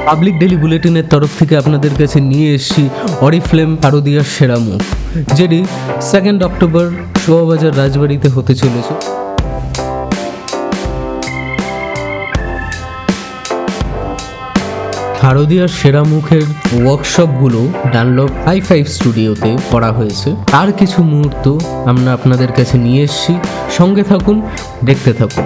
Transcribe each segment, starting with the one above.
Public daily বুলেটিনের তরফ থেকে আপনাদের কাছে নিয়ে এসেছি অরিফ্লেম শারদীয়ার সেরা মুখ, যেটি 2 অক্টোবর শোভাবাজার রাজবাড়িতে হতে চলেছে। শারদীয়ার সেরা মুখের ওয়ার্কশপগুলো ডানলপ হাই5 স্টুডিওতে করা হয়েছে। তার কিছু মুহূর্ত আমরা আপনাদের কাছে নিয়ে এসেছি, সঙ্গে থাকুন, দেখতে থাকুন।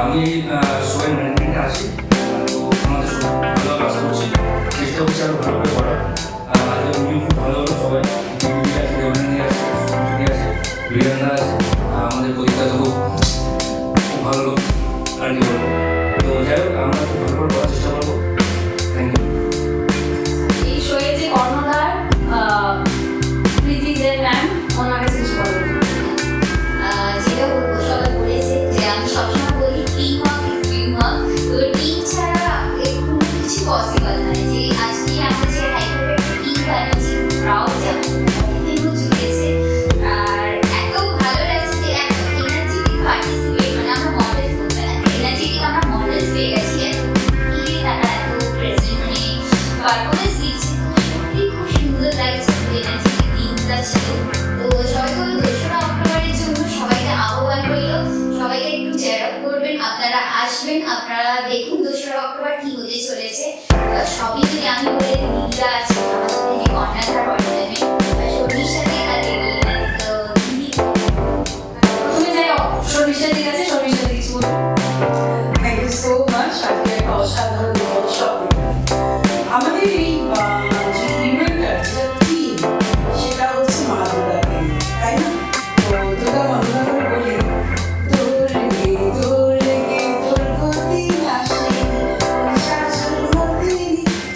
আমি সোয়েল ম্যানেজমেন্টে আছি, তো আমাদের ভালো আশা করছি চেষ্টা করছি আরও ভালো করে করার। আজকে খুব ভালো হলো, সবাই আছে বিরান্না আছে, আমাদের পরীক্ষা তো খুব ভালো লোক আর কি বলবো। তো যাই হোক, আমরা খুব ভালো করে করার চেষ্টা করবো। Thank you. এই শোয়ে যে কর্ণধার প্রীতি ম্যাম, ওনার কাছে কিছু বলবো। যেটা সবাই বলেছে যে আমি সবসময় বলি team work is team work, তো টিম ছাড়া কোনো কিছু পসিবল নয়। যে আজকে আমরা যে হাইপার টিম বানিয়েছি, প্রাউড যে এগুলো জুড়েছে, আর এত ভালো লাগছে যে এত এনার্জেটিক পার্টিসিপেট, মানে আমরা মডেলস বলতে না, এনার্জেটিক আমরা মডেলস পেয়ে গেছি। এত তারা এত প্রেজেন্ট, মানে পারফরমেন্স দিচ্ছে, সত্যি খুব সুন্দর লাগছে। এনার্জেটিক টিমটা ছিল। তো সবাই বলবো 2রা অক্টোবরের জন্য সবাইকে আহ্বান রইল, সবাইকে একটু চেয়ার আপ করবেন, আপনারা আসবেন, আপনারা দেখুন 2রা অক্টোবর কি হতে চলেছে। সবই যদি আমি বলে দিদিরা আছে আমার সাথে, যে কর্ণাধার অরিফ্লেমে শর্মির সাথে আর তো দিদি প্রথমে যাই শর্মির দিকে আছে, শর্মির সাথে কিছু বলুন। Thank you so much. আজকে একটা অসাধারণ উৎসব। আমাদের এই যে ইভেন্টটা, যেটা থিম, সেটা হচ্ছে মা দুর্গা, তাই না? তো দুর্গা বন্দনা করে বলি, দুর্গে দুর্গে দুর্গতি নাশিনী শাশুমতিনি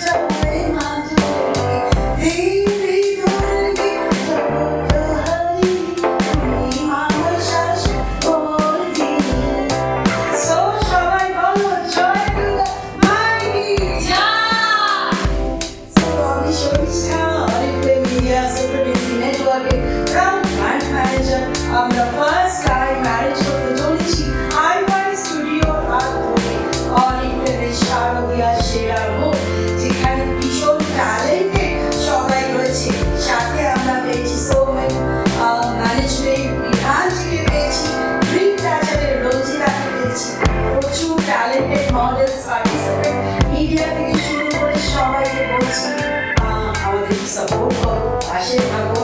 জয় মা দুর্গে, দেবী দুর্গে জগৎহারিণী, তুমি মহাশাস বর্ধিনী। সো সবাই বলো জয় দুর্গা মাইনি জয়। সো আমি শর্মিষ্ঠা, অরিফ্লেম মিডিয়া সুপারভিসি নেটওয়ার্কের প্রাউড ব্র্যান্ড ম্যানেজার। আমরা ফার্স্ট টাইম ম্যানেজ করতে চলেছি হাই5 স্টুডিওর মাধ্যমে অরিফ্লেমের শারদীয়ার সেরা মুখ, যেখানে ভীষণ ট্যালেন্টেড সবাই রয়েছে। সাথে আমরা পেয়েছি সৌমেন ম্যানেজমেন্ট বিধানজিকে পেয়েছি, ড্রিম ক্যাচারের রঞ্জিতাকে পেয়েছি, প্রচুর ট্যালেন্টেড মডেলস পার্টিসিপেন্ট মিডিয়া থেকে শুরু করে সবাইকে বলছি আমাদের সাপোর্ট করো, পাশে থাকো,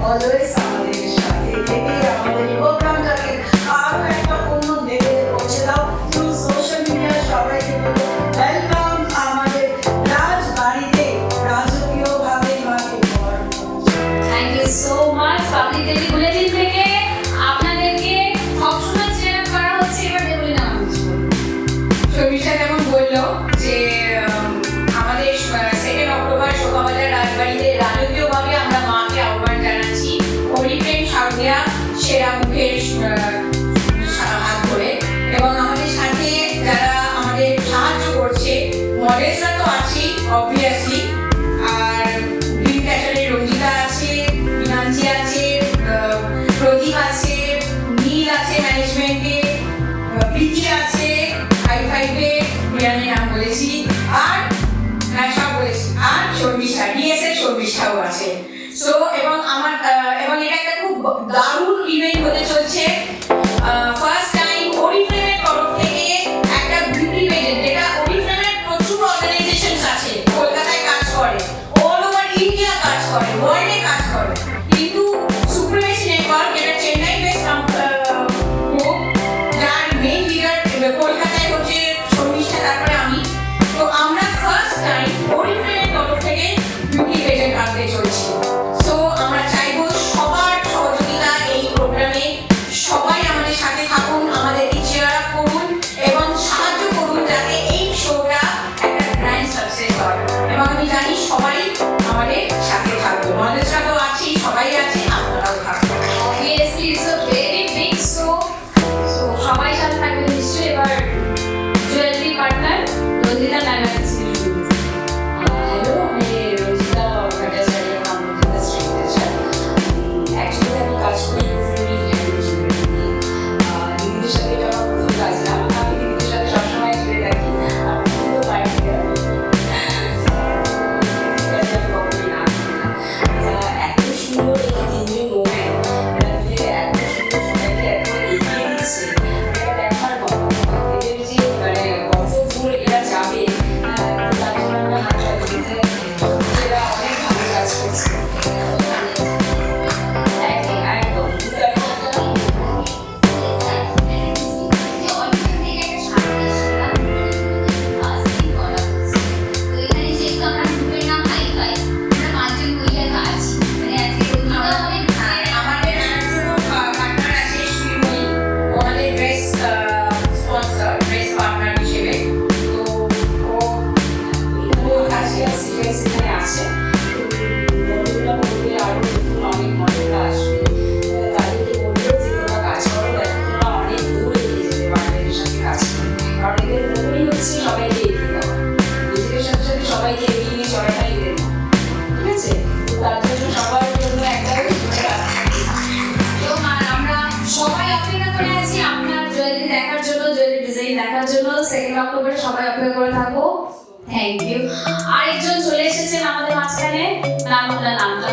অলওয়েজ আমাদের সাথে থেকে আমাদের প্রোগ্রামটাকে আরো একটা অন্য লেভেলে পৌঁছে দাও থ্রু সোশ্যাল মিডিয়া। সবাইকে বলো ওয়েলকাম আমাদের রাজবাড়িতে, রাজকীয়ভাবে মাকে বরণ করছি। Thank you so much. Public daily bulletin থেকে আপনাদেরকে সবসময় চেয়ার আপ করা হচ্ছে। এবার দেখুন না আমি কিছু বলবো। শর্মিষ্ঠা যেমন বললো যে আমাদের 2 অক্টোবর শোভাবাজার রাজবাড়িতে রাজকীয়ভাবে আমরা মাকে আহ্বান জানাচ্ছি অরিফ্লেম শারদীয়া সেরা মুখের হাত ধরে। এবং আমাদের সাথে যারা আমাদের সাহায্য করছে, মডেলসরা তো আছেই অবভিয়াসলি, আর গ্রিন ক্যাচারের রঞ্জিতা আছে, বিনাঞ্চি আছে, প্রদীপ আছে, নীল আছে ম্যানেজমেন্টে, প্রীতি আছে হাই5-এ, বিরানের নাম বলেছি, আর সব বলেছি, আর শর্মিষ্ঠা ডিএসএ শর্মিষ্ঠাও আছে। সো এবং আমার এবং এটা একটা খুব দারুণ ইভেন্ট হতে চলছে। ফার্স্ট টাইম অরিফ্লেমের তরফ থেকে একটা বিউটি পেজেন্ট, যেটা অরিফ্লেমের প্রচুর অর্গানাইজেশনস আছে, কলকাতায় কাজ করে, অল ওভার ইন্ডিয়া কাজ করে, ওয়ার্ল্ডে কাজ করে, কিন্তু সুপ্রিমেসি নেটওয়ার্ক, যেটা চেন্নাই বেসড গ্রুপ, যার মেইন লিডার 2 অক্টোবর সবাই অপেক্ষা করে থাকবো। Thank you. আরেকজন চলে এসেছেন আমাদের মাঝখানে, নামটা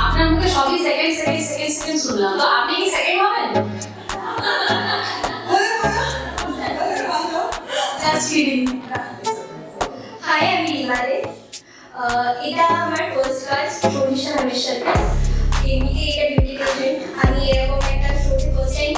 আপনার মুখে সবই সেকেন্ড শুনলাম, তো আপনি কি সেকেন্ড হবেন? Just kidding. হাই, আমি রিমারে। এটা আমার ফার্স্ট কাজ প্রফেশন আমার সাথে। এমনিতে এটা বিউটি পেজেন্ট। আমি এরকম একটা শোতে ফার্স্ট টাইম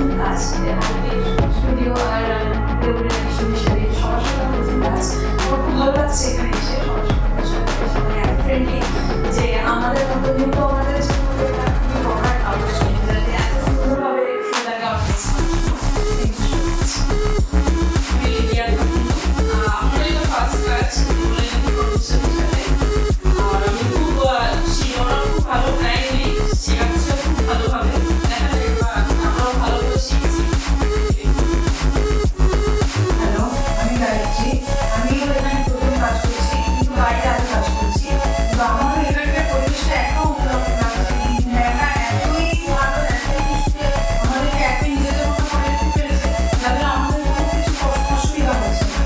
নতুন কাজ স্টুডিও আর দেবুলের সাথে সবার সাথে আমার নতুন কাজ। আমার খুব ভালো লাগছে এখানে এসে সবার সাথে এত ফ্রেন্ডলি যে আমাদের মতো কিন্তু আমাদের জন্য এটা খুবই বড় একটা অপরচুনিটি যাতে এত সুন্দরভাবে ফুলটাকে অর্গানাইজ আমি লিডিয়া আমার এটা ফার্স্ট কাজ দেবুলের প্রতিষ্ঠানের সাথে। আর আমি খুব শিওরা খুব ভালো টাইমলি শেখাচ্ছে খুব ভালোভাবে দেখা যায় আমরাও ভালো করে শিখেছি। হ্যালো, আমি গায়ত্রী। আমি এখানে প্রথম কাজ করছি, কিন্তু বাড়িতে আরও কাজ করছি। তো আমার এখানকার পরিবেশটা এখনো অন্যরকম লাগছে। এই জায়গা এতই ভালো, এতই মিষ্টি, আমাদেরকে এত নিজেদের মতো করে রাখতে পেরেছে, যাতে আমাদের কোনো কিছু অসুবিধা হচ্ছে না।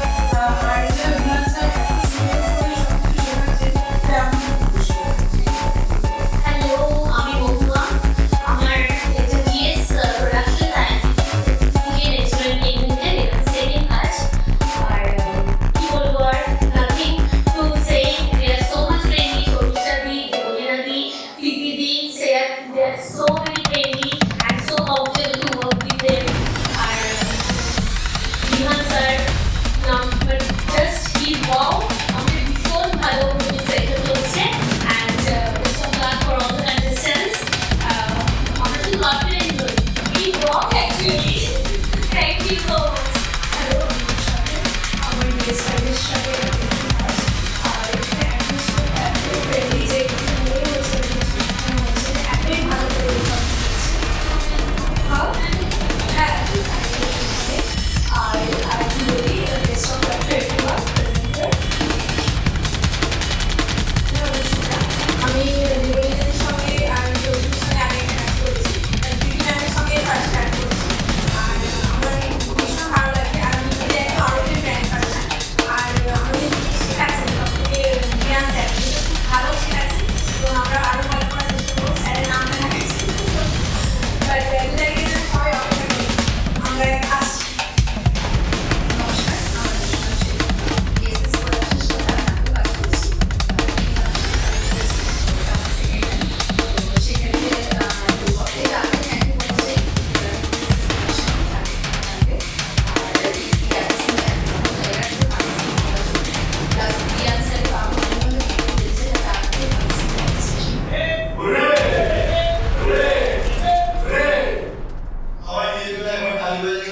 আর এই যে বিলাস স্যার এত সুন্দর করে সবকিছু শেখাচ্ছে, তাই আমি খুব খুশি হয়েছি। হ্যালো, আমি বন্ধুয়া। আমার এটা GS production and restaurant limited এটা সেকেন্ড কাজ। আর কি বলবো আর nothing to say, they are so much friendly. Sarisha দি, দেবলীনা দি, প্রীতি দি, Shreya, they are so many friendly and so comfortable to work with them. আর Bihan sir number just he wow, আমাদের ভীষণ ভালো মুভি সেকশন হচ্ছে। And best of luck for all the contestants. আমরা শুধু কনফিডেন্ট নই, we rock actually. Thank you so much. Hello, আমার guest ফ্রেন্ডের সাথে কাজ। আর এখানে অ্যাটমসফিয়ার এত ফ্রেন্ডলি যে মনে হচ্ছে এতই ভালো করে হ্যাঁ। আর কি বলি, best of luck to everyone. আমি দেবলীনের সঙ্গে আর জসিমের সঙ্গে আগে কাজ করেছি, প্রীতি ম্যামের সঙ্গে ফার্স্ট কাজ করছি। আর আমার ভীষণ ভালো লাগে। আর আমি যদি একটা আরোগ্যের ব্র্যান্ড পাচ্ছি। আর আমাদের শেখাচ্ছেন সবথেকে জ্ঞান স্যার, কিন্তু খুব ভালো শেখাচ্ছেন এবং আমরা আরও ভালো করার চেষ্টা করবো। স্যারের নামটা দেখাচ্ছি বাট এটাকে সবাই অপেক্ষা করি, আমরা আসছি। নমস্কার, আমার এসএস প্রোডাকশন সাথে আমি কাজ করছি। সেখানে সবথেকে আগে একই বলছে সবাই নিজের একবার তালি বাজিয়ে